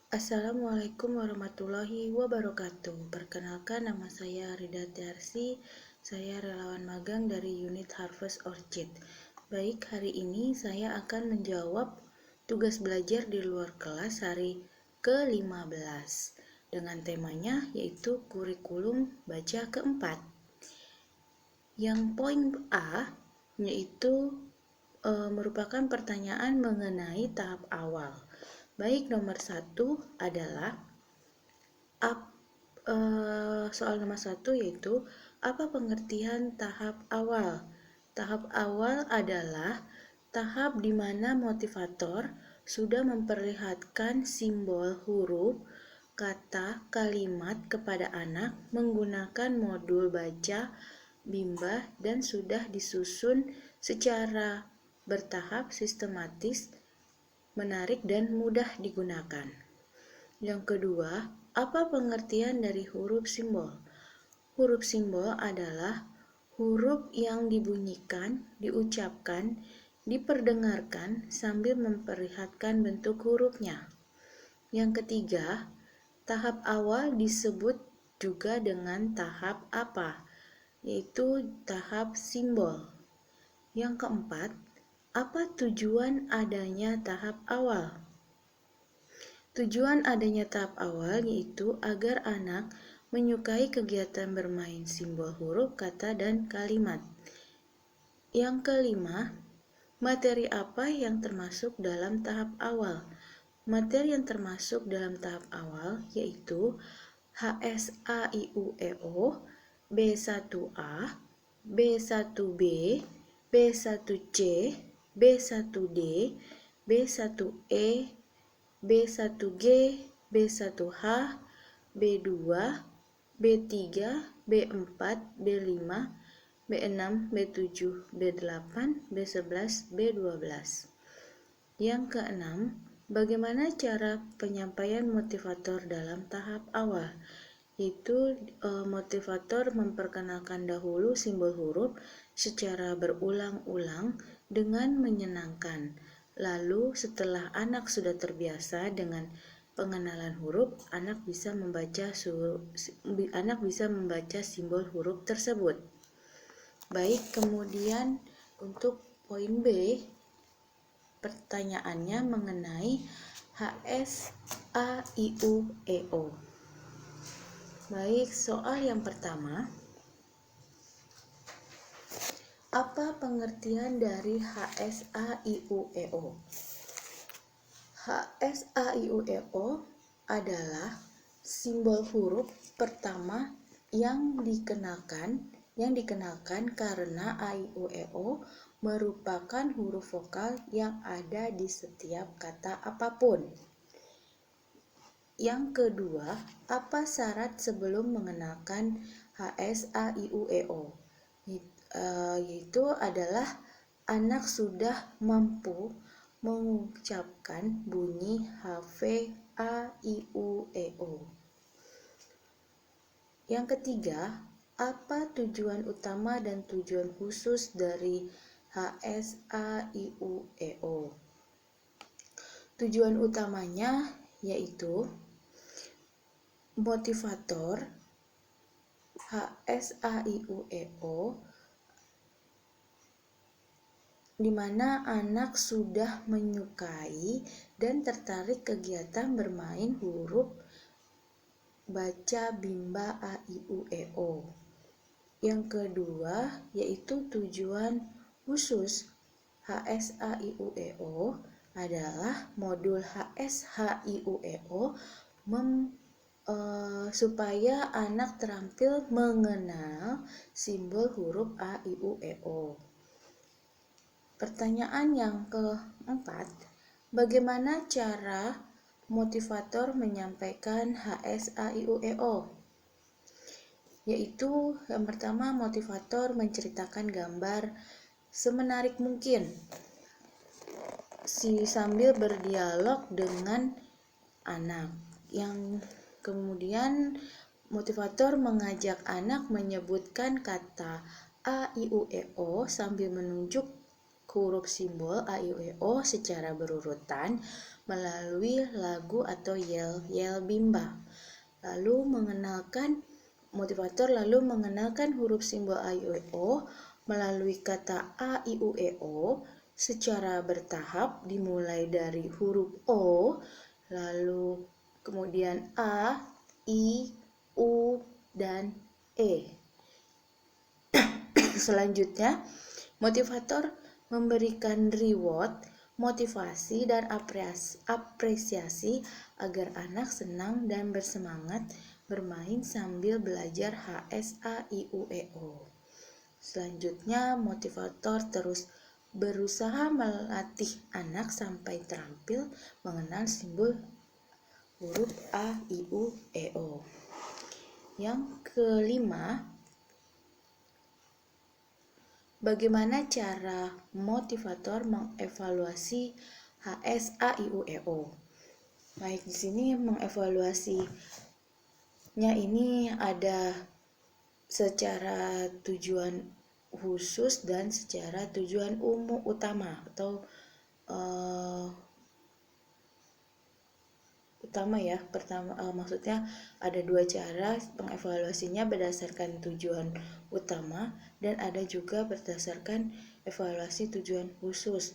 Assalamualaikum warahmatullahi wabarakatuh. Perkenalkan, nama saya Rida Tiarsi. Saya relawan magang dari unit Harvest Orchid. Baik, hari ini saya akan menjawab tugas belajar di luar kelas hari ke-15 dengan temanya yaitu kurikulum baca keempat. Yang poin A yaitu merupakan pertanyaan mengenai tahap awal. Baik, nomor 1 adalah soal nomor 1 yaitu apa pengertian tahap awal? Tahap awal adalah tahap di mana motivator sudah memperlihatkan simbol huruf, kata, kalimat kepada anak menggunakan modul baca, bimbah, dan sudah disusun secara bertahap, sistematis, menarik, dan mudah digunakan. Yang kedua, apa pengertian dari huruf simbol? Huruf simbol adalah huruf yang dibunyikan, diucapkan, diperdengarkan sambil memperlihatkan bentuk hurufnya. Yang ketiga, tahap awal disebut juga dengan tahap apa? Yaitu tahap simbol. Yang keempat, apa tujuan adanya tahap awal? Tujuan adanya tahap awal yaitu agar anak menyukai kegiatan bermain simbol huruf, kata, dan kalimat. Yang kelima, materi apa yang termasuk dalam tahap awal? Materi yang termasuk dalam tahap awal yaitu HSAIUEO, B1A, B1B, B1C, B1D, B1E, B1G, B1H, B2, B3, B4, B5, B6, B7, B8, B11, B12. Yang keenam, bagaimana cara penyampaian motivator dalam tahap awal? Yaitu motivator memperkenalkan dahulu simbol huruf secara berulang-ulang dengan menyenangkan. Lalu setelah anak sudah terbiasa dengan pengenalan huruf, anak bisa membaca simbol huruf tersebut. Baik, kemudian untuk poin B, pertanyaannya mengenai HSAIUEO. Baik, soal yang pertama, apa pengertian dari HSAIUEO? HSAIUEO adalah simbol huruf pertama yang dikenalkan karena AIUEO merupakan huruf vokal yang ada di setiap kata apapun. Yang kedua, apa syarat sebelum mengenalkan HSAIUEO? Yaitu adalah anak sudah mampu mengucapkan bunyi HVAIUEO. Yang ketiga, apa tujuan utama dan tujuan khusus dari HSAIUEO? Tujuan utamanya yaitu motivator HSAIUEO di mana anak sudah menyukai dan tertarik kegiatan bermain huruf baca, bimba, AIUEO. Yang kedua yaitu tujuan khusus HSAIUEO adalah modul HSHIUEO supaya anak terampil mengenal simbol huruf AIUEO. Pertanyaan yang keempat, bagaimana cara motivator menyampaikan HSAIUEO? Yaitu yang pertama, motivator menceritakan gambar semenarik mungkin sambil berdialog dengan anak. Yang kemudian motivator mengajak anak menyebutkan kata AIUEO sambil menunjuk huruf simbol A, I, U, E, O secara berurutan melalui lagu atau yel-yel bimba. Motivator lalu mengenalkan huruf simbol A, I, U, E, O melalui kata A, I, U, E, O secara bertahap, dimulai dari huruf O, lalu kemudian A, I, U, dan E. Selanjutnya, motivator memberikan reward, motivasi, dan apresiasi agar anak senang dan bersemangat bermain sambil belajar HSAIUEO. Selanjutnya, motivator terus berusaha melatih anak sampai terampil mengenal simbol huruf A, I, U, E, O. Yang kelima, bagaimana cara motivator mengevaluasi HSAIUEO? Baik, di sini mengevaluasinya ini ada secara tujuan khusus dan secara tujuan utama atau utama ya. Maksudnya ada dua cara pengevaluasinya, berdasarkan tujuan utama dan ada juga berdasarkan evaluasi tujuan khusus.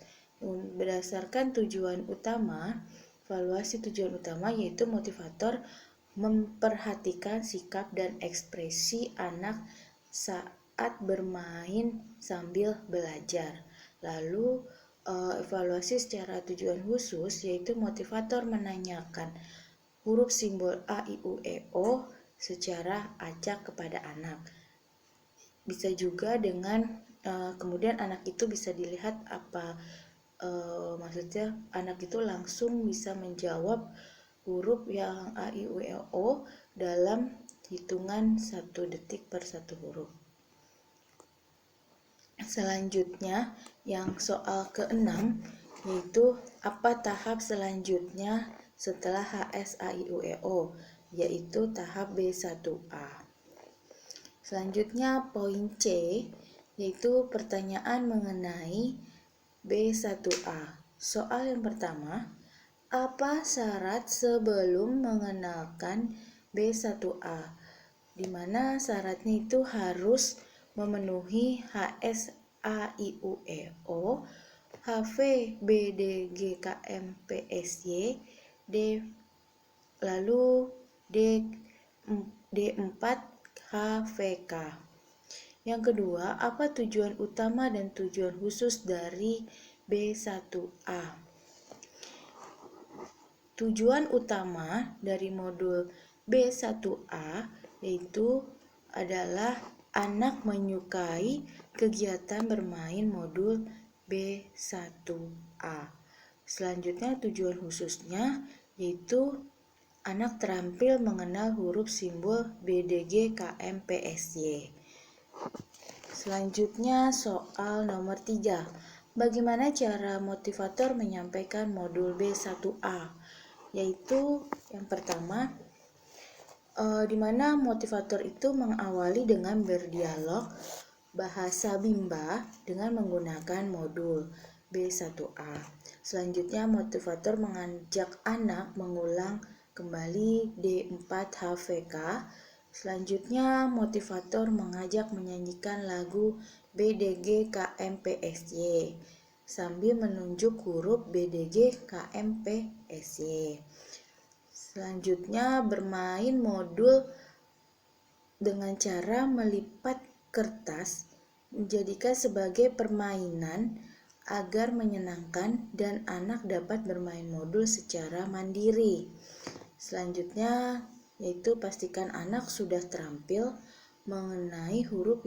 Berdasarkan tujuan utama, evaluasi tujuan utama yaitu motivator memperhatikan sikap dan ekspresi anak saat bermain sambil belajar. Lalu evaluasi secara tujuan khusus yaitu motivator menanyakan huruf simbol A, I, U, E, O secara acak kepada anak. Bisa juga dengan kemudian anak itu bisa dilihat maksudnya anak itu langsung bisa menjawab huruf yang A, I, U, E, O dalam hitungan 1 detik per 1 huruf. Selanjutnya, yang soal ke-6 yaitu apa tahap selanjutnya setelah HSAIUEO, yaitu tahap B1A. Selanjutnya poin C yaitu pertanyaan mengenai B1A. Soal yang pertama, apa syarat sebelum mengenalkan B1A? Di mana syaratnya itu harus memenuhi HSAIUEO, HVBDGKMPSY, lalu D4 HVK. Yang kedua, apa tujuan utama dan tujuan khusus dari B1A? Tujuan utama dari modul B1A yaitu adalah anak menyukai kegiatan bermain modul B1A. Selanjutnya tujuan khususnya yaitu anak terampil mengenal huruf simbol BDG KMPSY. Selanjutnya soal nomor 3. Bagaimana cara motivator menyampaikan modul B1A? Yaitu yang pertama, di mana motivator itu mengawali dengan berdialog bahasa bimba dengan menggunakan modul B1A. Selanjutnya motivator mengajak anak mengulang kembali D4 HVK. Selanjutnya motivator mengajak menyanyikan lagu BDG KMPSY sambil menunjuk huruf BDG KMPSY. Selanjutnya bermain modul dengan cara melipat kertas, menjadikan sebagai permainan agar menyenangkan dan anak dapat bermain modul secara mandiri. Selanjutnya yaitu pastikan anak sudah terampil mengenai huruf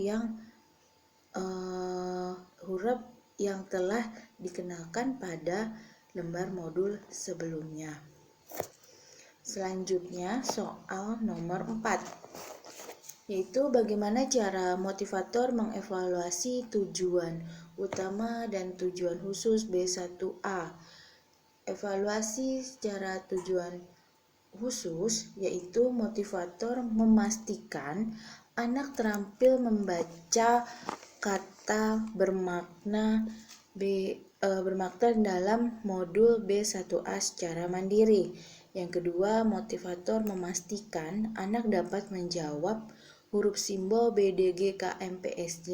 yang telah dikenalkan pada lembar modul sebelumnya. Selanjutnya soal nomor 4 yaitu bagaimana cara motivator mengevaluasi tujuan utama dan tujuan khusus B1A. Evaluasi secara tujuan khusus yaitu motivator memastikan anak terampil membaca kata bermakna bermakna dalam modul B1A secara mandiri. Yang kedua, motivator memastikan anak dapat menjawab huruf simbol BDGKMPSJ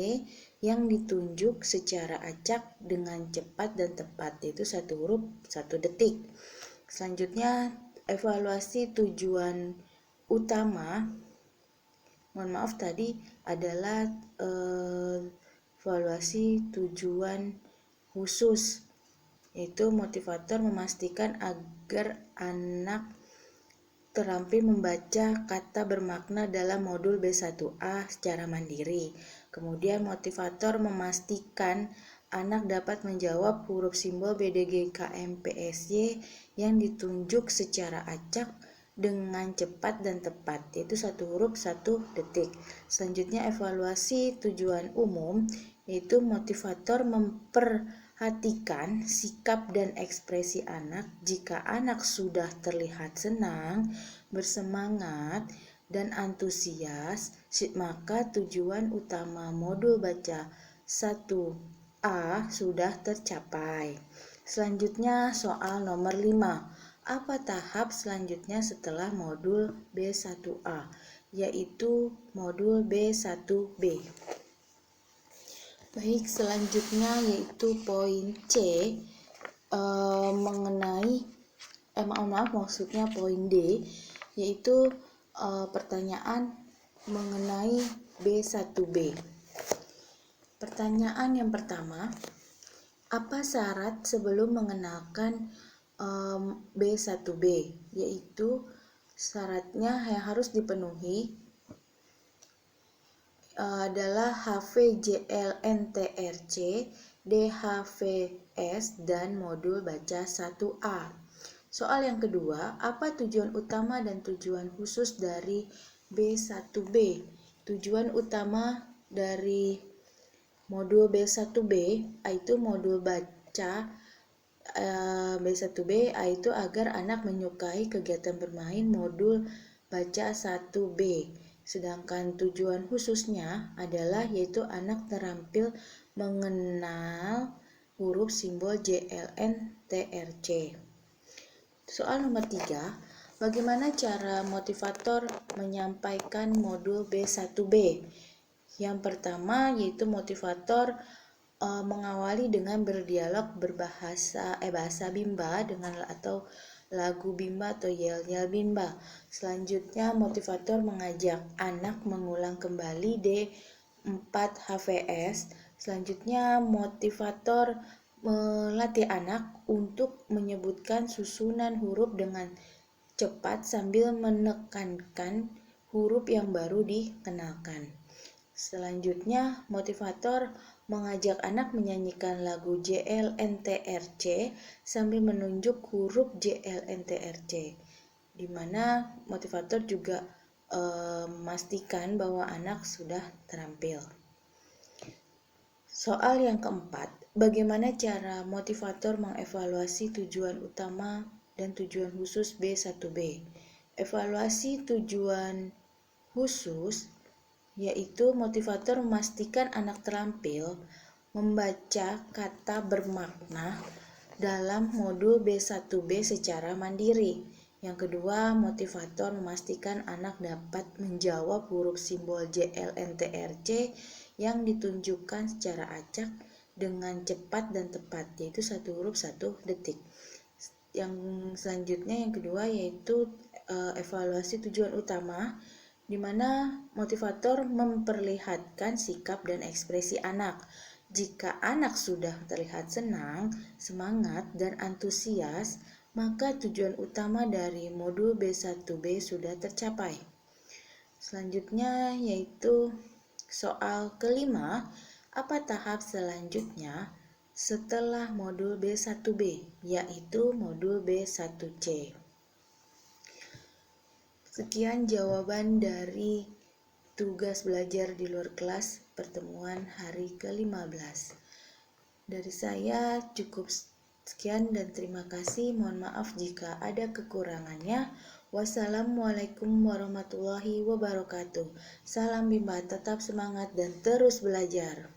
yang ditunjuk secara acak dengan cepat dan tepat, yaitu satu huruf 1 detik. Selanjutnya, evaluasi tujuan utama. Mohon maaf, tadi adalah evaluasi tujuan khusus, yaitu motivator memastikan agar anak terampil membaca kata bermakna dalam modul B1A secara mandiri. Kemudian motivator memastikan anak dapat menjawab huruf simbol BDGKMPSY yang ditunjuk secara acak dengan cepat dan tepat, yaitu satu huruf 1 detik. Selanjutnya evaluasi tujuan umum, yaitu motivator memperhatikan sikap dan ekspresi anak. Jika anak sudah terlihat senang, bersemangat, dan antusias, maka tujuan utama modul baca 1A sudah tercapai. Selanjutnya soal nomor 5. Apa tahap selanjutnya setelah modul B1A, yaitu modul B1B. Baik, selanjutnya yaitu poin C maksudnya poin D, yaitu pertanyaan mengenai B1B. Pertanyaan yang pertama, apa syarat sebelum mengenalkan B1B, yaitu syaratnya yang harus dipenuhi adalah HVJLNTRC, DHVS, dan modul baca 1A. Soal yang kedua, apa tujuan utama dan tujuan khusus dari B1B? Tujuan utama dari modul B1B yaitu modul baca B1B yaitu agar anak menyukai kegiatan bermain modul baca 1B. Sedangkan tujuan khususnya adalah yaitu anak terampil mengenal huruf simbol JLNTRC. Soal nomor 3, bagaimana cara motivator menyampaikan modul B1B? Yang pertama yaitu motivator mengawali dengan berdialog bahasa Bimba dengan atau lagu Bimba atau yel-yel Bimba. Selanjutnya motivator mengajak anak mengulang kembali D4HVS. Selanjutnya motivator melatih anak untuk menyebutkan susunan huruf dengan cepat sambil menekankan huruf yang baru dikenalkan. Selanjutnya motivator mengajak anak menyanyikan lagu JLNTRC sambil menunjuk huruf JLNTRC, di mana motivator juga memastikan bahwa anak sudah terampil. Soal yang keempat, bagaimana cara motivator mengevaluasi tujuan utama dan tujuan khusus B1B? Evaluasi tujuan khusus yaitu motivator memastikan anak terampil membaca kata bermakna dalam modul B1B secara mandiri. Yang kedua, motivator memastikan anak dapat menjawab huruf simbol JLNTRC yang ditunjukkan secara acak dengan cepat dan tepat, yaitu satu huruf 1 detik. Yang selanjutnya yang kedua yaitu evaluasi tujuan utama, di mana motivator memperlihatkan sikap dan ekspresi anak. Jika anak sudah terlihat senang, semangat, dan antusias, maka tujuan utama dari modul B1B sudah tercapai. Selanjutnya yaitu soal kelima, apa tahap selanjutnya setelah modul B1B, yaitu modul B1C. Sekian jawaban dari tugas belajar di luar kelas pertemuan hari ke-15. Dari saya cukup sekian dan terima kasih. Mohon maaf jika ada kekurangannya. Wassalamualaikum warahmatullahi wabarakatuh. Salam Bimba, tetap semangat dan terus belajar.